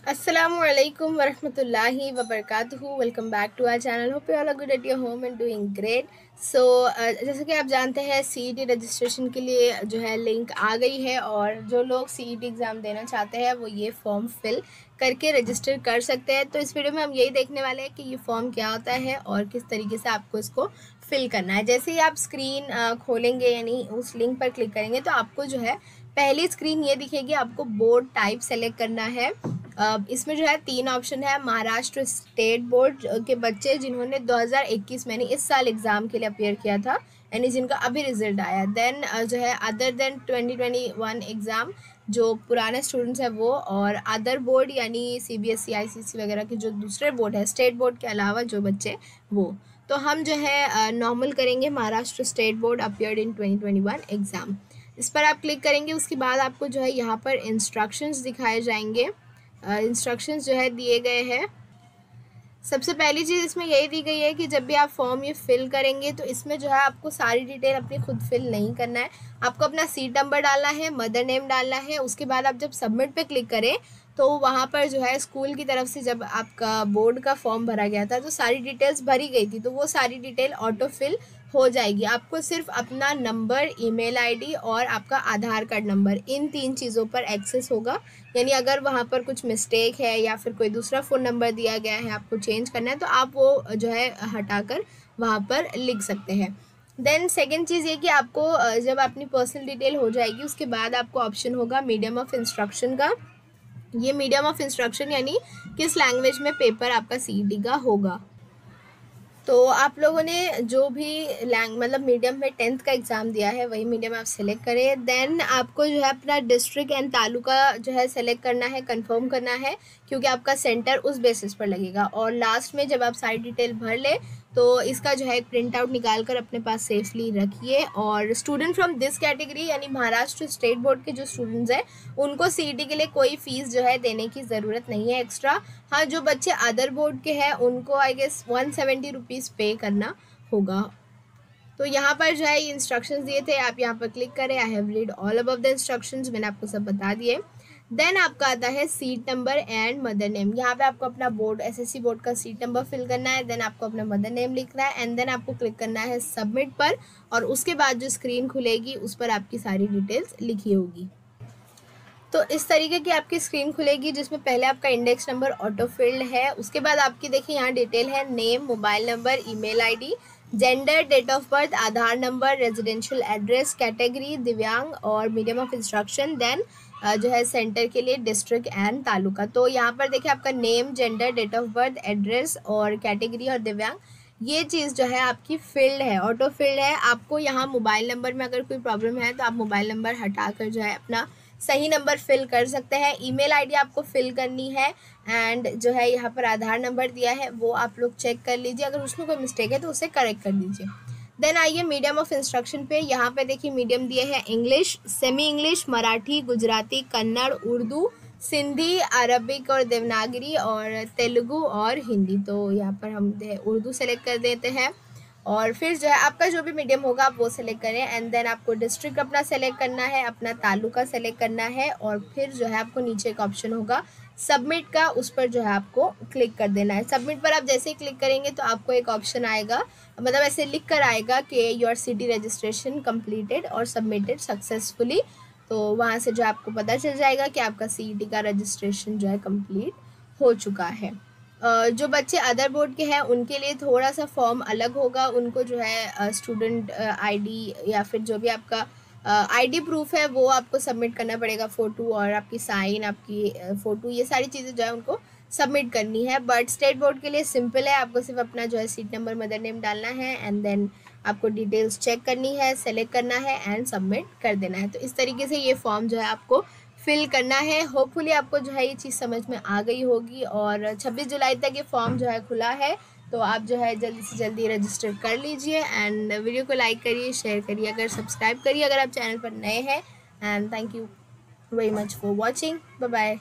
Assalamualaikum warahmatullahi wabarakatuh. Welcome back to our channel. Hope you all are good at your home and doing great. So जैसे कि आप जानते हैं CET registration के लिए जो है लिंक आ गई है और जो लोग सीईटी एग्ज़ाम देना चाहते हैं वो ये फॉर्म फिल करके रजिस्टर कर सकते हैं. तो इस वीडियो में हम यही देखने वाले हैं कि ये फॉर्म क्या होता है और किस तरीके से आपको इसको फिल करना है. जैसे ही आप स्क्रीन खोलेंगे यानी उस लिंक पर क्लिक करेंगे तो आपको जो है पहली स्क्रीन ये दिखेगी. आपको बोर्ड टाइप सेलेक्ट करना है. इसमें जो है 3 ऑप्शन है. महाराष्ट्र स्टेट बोर्ड के बच्चे जिन्होंने 2021 में इस साल एग्ज़ाम के लिए अपेयर किया था यानी जिनका अभी रिजल्ट आया. देन जो है अदर देन 2021 एग्ज़ाम जो पुराने स्टूडेंट्स हैं वो, और अदर बोर्ड यानी सीबीएसई आईसीएसई वगैरह के जो दूसरे बोर्ड है स्टेट बोर्ड के अलावा जो बच्चे वो. तो हम जो है नॉर्मल करेंगे Maharashtra state board appeared in 2021 exam. इस पर आप क्लिक करेंगे. उसके बाद आपको जो है यहाँ पर इंस्ट्रक्शंस दिखाए जाएंगे. इंस्ट्रक्शंस जो है दिए गए हैं. सबसे पहली चीज़ इसमें यही दी गई है कि जब भी आप फॉर्म ये फिल करेंगे तो इसमें जो है आपको सारी डिटेल अपनी खुद फिल नहीं करना है. आपको अपना सीट नंबर डालना है, मदर नेम डालना है. उसके बाद आप जब सबमिट पे क्लिक करें तो वहाँ पर जो है स्कूल की तरफ से जब आपका बोर्ड का फॉर्म भरा गया था तो सारी डिटेल्स भरी गई थी, तो वो सारी डिटेल ऑटो फिल हो जाएगी. आपको सिर्फ अपना नंबर, ईमेल आईडी और आपका आधार कार्ड नंबर, इन 3 चीज़ों पर एक्सेस होगा. यानी अगर वहाँ पर कुछ मिस्टेक है या फिर कोई दूसरा फ़ोन नंबर दिया गया है आपको चेंज करना है तो आप वो जो है हटाकर वहाँ पर लिख सकते हैं. देन सेकेंड चीज़ ये कि आपको जब अपनी पर्सनल डिटेल हो जाएगी उसके बाद आपको ऑप्शन होगा मीडियम ऑफ इंस्ट्रक्शन का. ये मीडियम ऑफ इंस्ट्रक्शन यानी किस लैंग्वेज में पेपर आपका सीईटी का होगा. तो आप लोगों ने जो भी मतलब मीडियम में 10th का एग्ज़ाम दिया है वही मीडियम आप सेलेक्ट करें. देन आपको जो है अपना डिस्ट्रिक्ट एंड तालुका जो है सेलेक्ट करना है, कंफर्म करना है, क्योंकि आपका सेंटर उस बेसिस पर लगेगा. और लास्ट में जब आप सारी डिटेल भर ले तो इसका जो है एक प्रिंट आउट निकाल कर अपने पास सेफली रखिए. और स्टूडेंट फ्रॉम दिस कैटेगरी यानी महाराष्ट्र स्टेट बोर्ड के जो स्टूडेंट्स हैं उनको सीईटी के लिए कोई फ़ीस जो है देने की ज़रूरत नहीं है एक्स्ट्रा. हाँ, जो बच्चे अदर बोर्ड के हैं उनको आई गेस 170 रुपीज़ पे करना होगा. तो यहाँ पर जो है ये इंस्ट्रक्शंस दिए थे, आप यहाँ पर क्लिक करें. I have read all about the instructions, मैंने आपको सब बता दिए. देन आपका आता है seat number and mother name. यहाँ पे आपको अपना बोर्ड, एसएससी बोर्ड का सीट नंबर फिल करना है. देन आपको अपना मदर नेम लिखना है एंड देन आपको क्लिक करना है सबमिट पर. और उसके बाद जो स्क्रीन खुलेगी उस पर आपकी सारी डिटेल्स लिखी होगी. तो इस तरीके की आपकी स्क्रीन खुलेगी जिसमें पहले आपका इंडेक्स नंबर ऑटो फिल्ड है. उसके बाद आपकी देखिए यहाँ डिटेल है name, mobile number, email ID, gender, date of birth, Aadhaar number, residential address, category दिव्यांग और मीडियम ऑफ इंस्ट्रक्शन. देन जो है सेंटर के लिए डिस्ट्रिक्ट एंड तालुका. तो यहाँ पर देखिए आपका name, gender, date of birth, address और कैटेगरी और दिव्यांग, ये चीज़ जो है आपकी फील्ड है, ऑटो फील्ड है. आपको यहाँ मोबाइल नंबर में अगर कोई प्रॉब्लम है तो आप मोबाइल नंबर हटाकर जो है अपना सही नंबर फिल कर सकते हैं. ईमेल आईडी आपको फिल करनी है एंड जो है यहाँ पर आधार नंबर दिया है वो आप लोग चेक कर लीजिए. अगर उसमें कोई मिस्टेक है तो उसे करेक्ट कर दीजिए. देन आइए मीडियम ऑफ इंस्ट्रक्शन पे. यहाँ पे देखिए मीडियम दिए हैं English, semi English, Marathi, Gujarati, Kannada, Urdu, Sindhi, Arabic और देवनागरी और तेलुगु और हिंदी. तो यहाँ पर हम उर्दू सेलेक्ट कर देते हैं. और फिर जो है आपका जो भी मीडियम होगा आप वो सेलेक्ट करें एंड देन आपको डिस्ट्रिक्ट अपना सेलेक्ट करना है, अपना तालुका सेलेक्ट करना है और फिर जो है आपको नीचे एक ऑप्शन होगा सबमिट का, उस पर जो है आपको क्लिक कर देना है. सबमिट पर आप जैसे ही क्लिक करेंगे तो आपको एक ऑप्शन आएगा, मतलब ऐसे लिख कर आएगा कि योर सीईटी रजिस्ट्रेशन कंप्लीटेड और सबमिटेड सक्सेसफुली. तो वहाँ से जो आपको पता चल जाएगा कि आपका सीईटी का रजिस्ट्रेशन जो है कंप्लीट हो चुका है. जो बच्चे अदर बोर्ड के हैं उनके लिए थोड़ा सा फॉर्म अलग होगा. उनको जो है स्टूडेंट आईडी या फिर जो भी आपका आईडी प्रूफ है वो आपको सबमिट करना पड़ेगा. फ़ोटो और आपकी साइन, आपकी फ़ोटो, ये सारी चीज़ें जो है उनको सबमिट करनी है. बट स्टेट बोर्ड के लिए सिंपल है, आपको सिर्फ अपना जो है सीट नंबर, मदर नेम डालना है एंड देन आपको डिटेल्स चेक करनी है, सेलेक्ट करना है एंड सबमिट कर देना है. तो इस तरीके से ये फॉर्म जो है आपको फिल करना है. होपफुली आपको जो है ये चीज़ समझ में आ गई होगी. और 26 जुलाई तक ये फॉर्म जो है खुला है, तो आप जो है जल्दी से जल्दी रजिस्टर कर लीजिए एंड वीडियो को लाइक करिए, शेयर करिए, अगर सब्सक्राइब करिए अगर आप चैनल पर नए हैं. And thank you very much for watching. Bye bye.